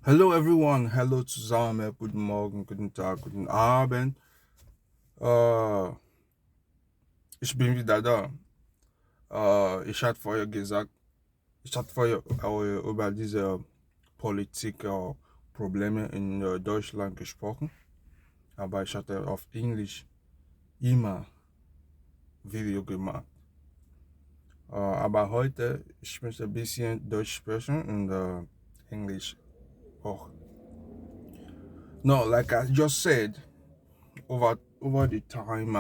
Hello everyone, hello zusammen, guten Morgen, guten Tag, guten Abend. Äh, Ich bin wieder da. Ich hatte vorher gesagt, ich hatte vorher über diese Politik Probleme in Deutschland gesprochen, aber ich hatte auf Englisch immer Video gemacht. Aber heute, ich möchte ein bisschen Deutsch sprechen und Englisch auch. No, like I just said, over the time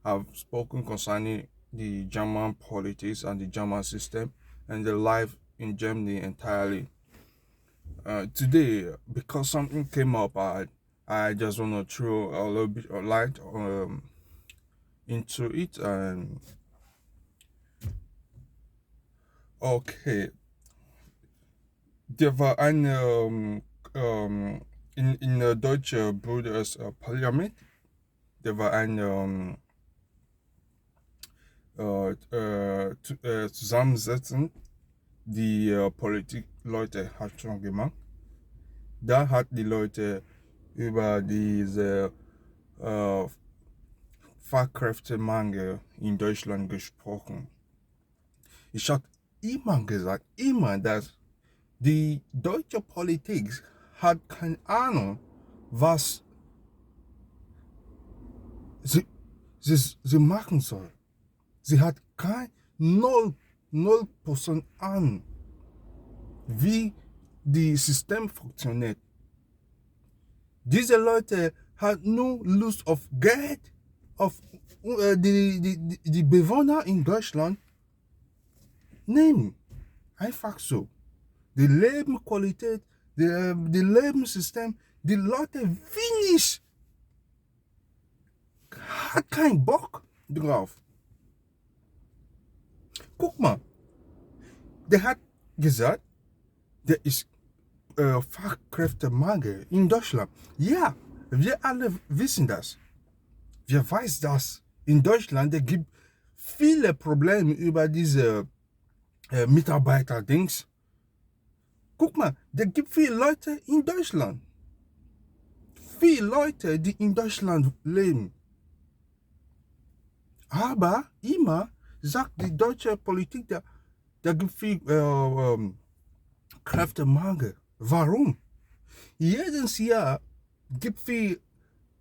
I've spoken concerning the German politics and the German system and the life in Germany entirely. Today, because something came up, I just want to throw a little bit of light into it. And okay, there war eine in der deutsche Bruders Parlament, there war eine Zusammensetzung, die Politikleute hat schon gemacht. Da hat die Leute über diese äh, Fachkräftemangel in Deutschland gesprochen. Ich habe immer gesagt, immer, dass die deutsche Politik hat keine Ahnung, was sie, sie machen soll. Sie hat kein 0% Ahnung, wie das System funktioniert. Diese Leute haben nur Lust auf Geld, auf die Bewohner in Deutschland nehmen. Einfach so. Die Lebensqualität, die Lebenssystem, die Leute wenig, hat keinen Bock drauf. Guck mal, der hat gesagt, der ist Fachkräftemangel in Deutschland. Ja, wir alle wissen das. Wir wissen das. In Deutschland es gibt viele Probleme über diese Mitarbeiter-Dings. Guck mal, es gibt viele Leute in Deutschland. Viele Leute, die in Deutschland leben. Aber immer sagt die deutsche Politik, da gibt viel Kräftemangel. Warum? Jedes Jahr gibt es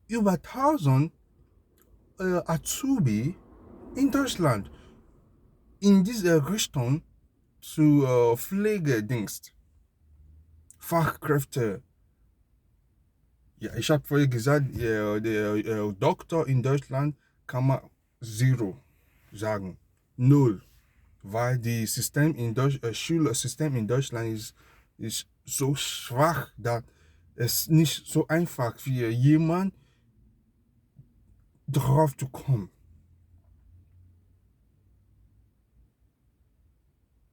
über 1000 Azubi in Deutschland in diese Richtung zu Pflegedienst, Fachkräfte. Ja, ich habe vorher gesagt, der Doktor in Deutschland kann man zero sagen, null, weil das System Schulsystem in Deutschland ist so schwach, dass es nicht so einfach für jemand drauf zu kommen.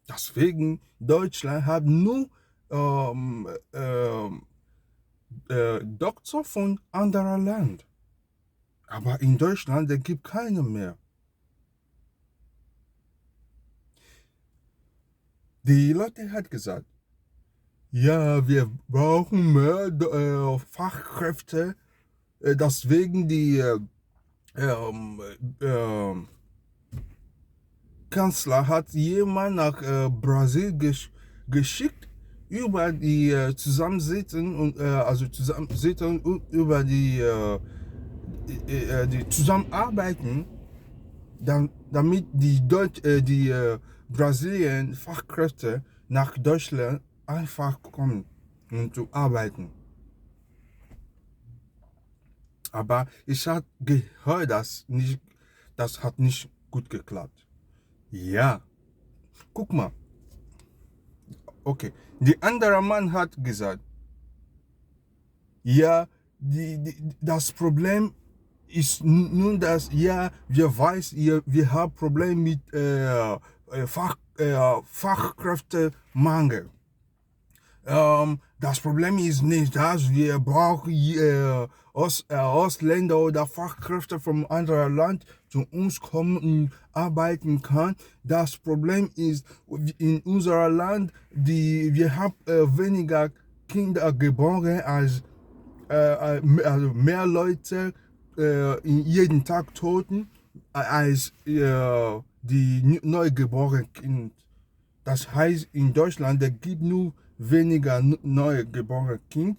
Deswegen Deutschland hat nur Doktor von anderer Land. Aber in Deutschland, da gibt keine mehr. Die Leute hat gesagt, ja, wir brauchen mehr Fachkräfte, deswegen die ähm, ähm, Kanzler hat jemand nach Brasilien geschickt über die Zusammensetzung und Zusammensetzung und über die Zusammenarbeiten, damit die Brasilien Fachkräfte nach Deutschland einfach kommen und zu arbeiten. Aber ich habe gehört, das hat nicht gut geklappt. Ja, guck mal. Okay, der andere Mann hat gesagt, ja, das Problem ist nun, dass, ja, wir haben Probleme mit Fachkräftemangel. Das Problem ist nicht, dass wir brauchen Ausländer oder Fachkräfte vom anderen Land zu uns kommen und arbeiten kann. Das Problem ist, in unserem Land, wir haben weniger Kinder geboren also mehr Leute in jeden Tag toten als die neugeborenen Kind. Das heißt, in Deutschland, da gibt nur weniger neugeborene Kind.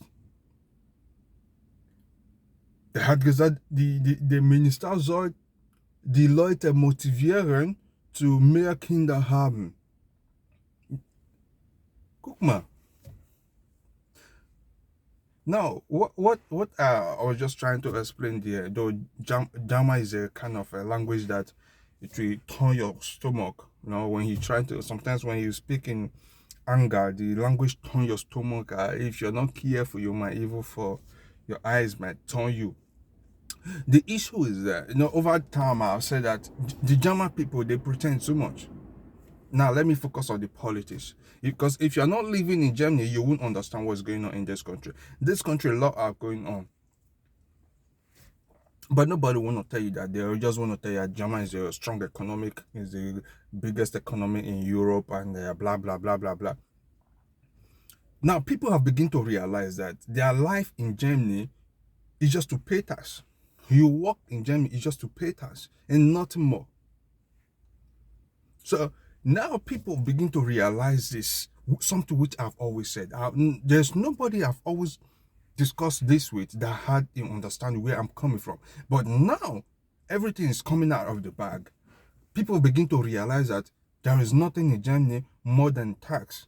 Er hat gesagt, der Minister soll die Leute motivieren, zu mehr Kinder haben. Guck mal. Now, what I was just trying to explain there, though Jama is a kind of a language that it will turn your stomach. You know, when you try to, sometimes when you speak in anger, the language turn your stomach. If you're not careful, you might even fall. Your eyes might turn you. The issue is that, over time, I've said that the German people, they pretend too much. Now, let me focus on the politics. Because if you're not living in Germany, you won't understand what's going on in this country. This country, a lot are going on. But nobody want to tell you that. They just want to tell you that Germany is a strong economic, is the biggest economy in Europe, and blah, blah, blah, blah, blah. Now, people have begun to realize that their life in Germany is just to pay tax. You work in Germany is just to pay tax and nothing more. So now people begin to realize this, something which I've always said. There's nobody I've always discussed this with that had an understanding where I'm coming from. But now everything is coming out of the bag. People begin to realize that there is nothing in Germany more than tax.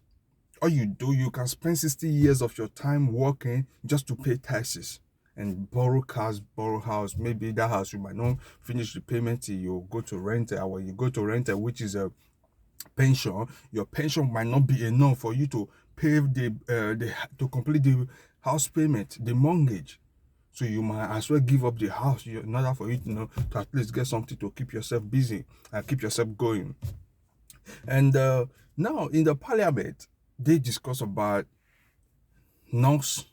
All you do, you can spend 60 years of your time working just to pay taxes and borrow cars, borrow house. Maybe that house you might not finish the payment till you go to rent it, or you go to rent it, which is a pension. Your pension might not be enough for you to pay to complete the house payment, the mortgage. So you might as well give up the house in order for you to at least get something to keep yourself busy and keep yourself going. And now in the parliament, they discuss about nurses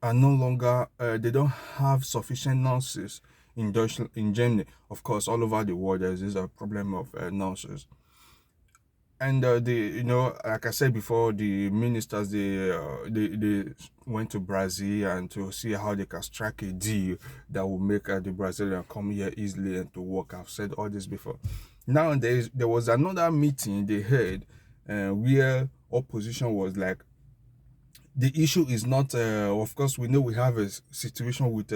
are no longer, they don't have sufficient nurses in Deutschland, in Germany. Of course, all over the world, there's a problem of nurses. And like I said before, the ministers, they went to Brazil and to see how they can strike a deal that will make the Brazilian come here easily and to work. I've said all this before. Now there was another meeting they had where opposition was like, the issue is not, of course, we know we have a situation with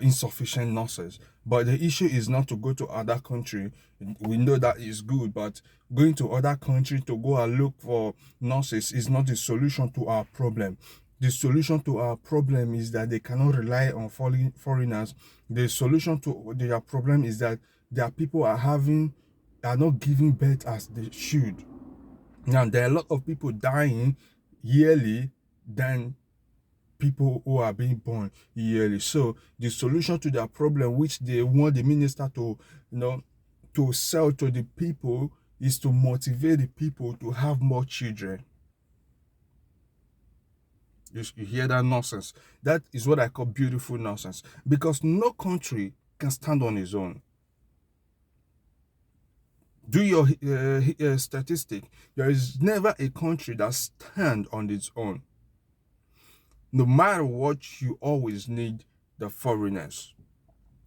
insufficient nurses, but the issue is not to go to other country. We know that is good, but going to other country to go and look for nurses is not the solution to our problem. The solution to our problem is that they cannot rely on foreigners. The solution to their problem is that their people are not giving birth as they should. Now, there are a lot of people dying yearly than people who are being born yearly. So the solution to their problem, which they want the minister to, to sell to the people, is to motivate the people to have more children. You hear that nonsense? That is what I call beautiful nonsense. Because no country can stand on its own. Do your statistic. There is never a country that stands on its own. No matter what, you always need the foreigners.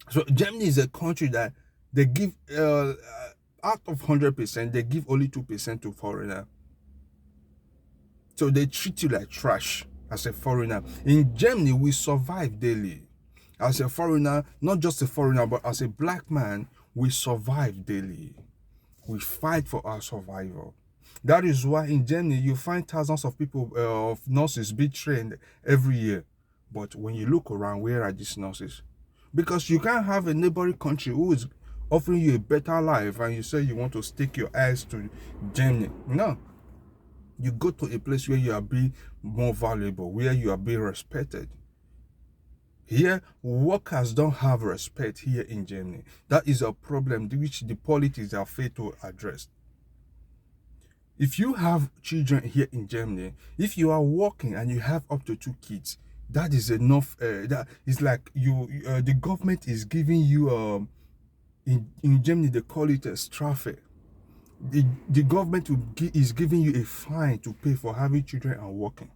So Germany is a country that they give, out of 100%, they give only 2% to foreigner. So they treat you like trash as a foreigner. In Germany, we survive daily. As a foreigner, not just a foreigner, but as a black man, we survive daily. We fight for our survival. That is why in Germany, you find thousands of people, of nurses being trained every year. But when you look around, where are these nurses? Because you can't have a neighboring country who is offering you a better life and you say you want to stick your eyes to Germany. No. You go to a place where you are being more valuable, where you are being respected. Here, workers don't have respect here in Germany. That is a problem which the politics are failed to address. If you have children here in Germany, if you are working and you have up to 2 kids, that is enough. That is like the government is giving you, in Germany, they call it a Strafe. the government is giving you a fine to pay for having children and working.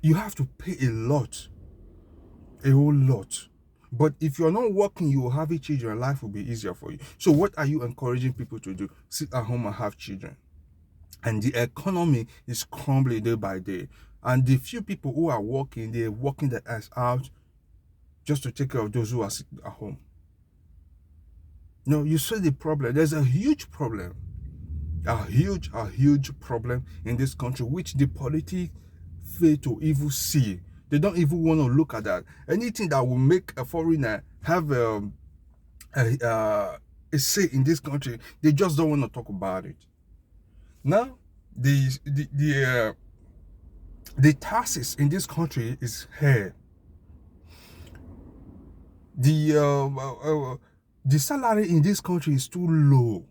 You have to pay a whole lot. But if you're not working, you will have children, life will be easier for you. So what are you encouraging people to do? Sit at home and have children. And the economy is crumbling day by day. And the few people who are working, they're working their ass out just to take care of those who are sitting at home. No, you see the problem. There's a huge problem. A huge problem in this country, which the politics fail to even see. They don't even want to look at that. Anything that will make a foreigner have a say in this country, they just don't want to talk about it. Now, the taxes in this country is here. The salary in this country is too low.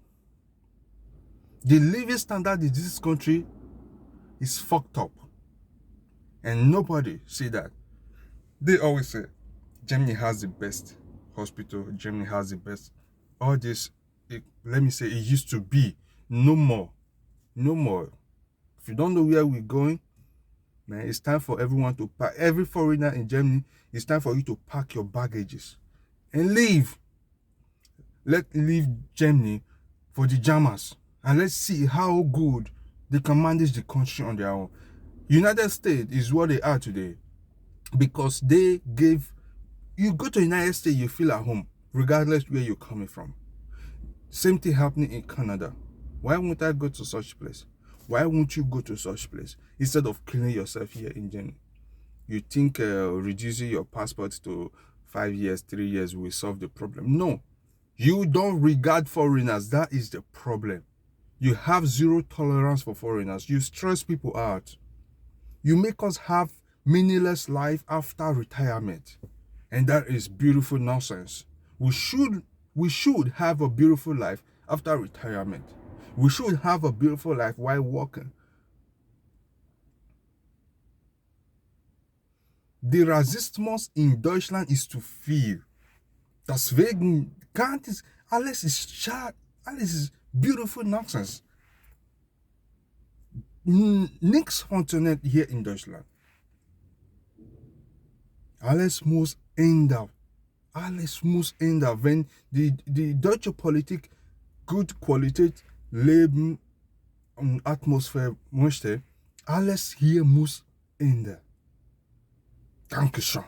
The living standard in this country is fucked up. And nobody see that. They always say, Germany has the best hospital, Germany has the best. All this, let me say, it used to be. No more. No more. If you don't know where we're going, man, it's time for everyone to pack. Every foreigner in Germany, it's time for you to pack your baggages and leave. Let's leave Germany for the Germans. And let's see how good they can manage the country on their own. United States is what they are today because they gave. You go to the United States, you feel at home, regardless where you're coming from. Same thing happening in Canada. Why won't I go to such place? Why won't you go to such place instead of killing yourself here in Germany? You think reducing your passport to 5 years, 3 years will solve the problem? No. You don't regard foreigners. That is the problem. You have zero tolerance for foreigners. You stress people out. You make us have meaningless life after retirement. And that is beautiful nonsense. We should have a beautiful life after retirement. We should have a beautiful life while working. The Rassismus in Deutschland ist zu viel. Deswegen alles ist schade, alles ist beautiful nonsense. Nichts funktioniert hier in Deutschland. Alles muss ändern. Alles muss ändern. Wenn die deutsche Politik gut Qualität, Leben und Atmosphäre möchte, alles hier muss ändern. Dankeschön.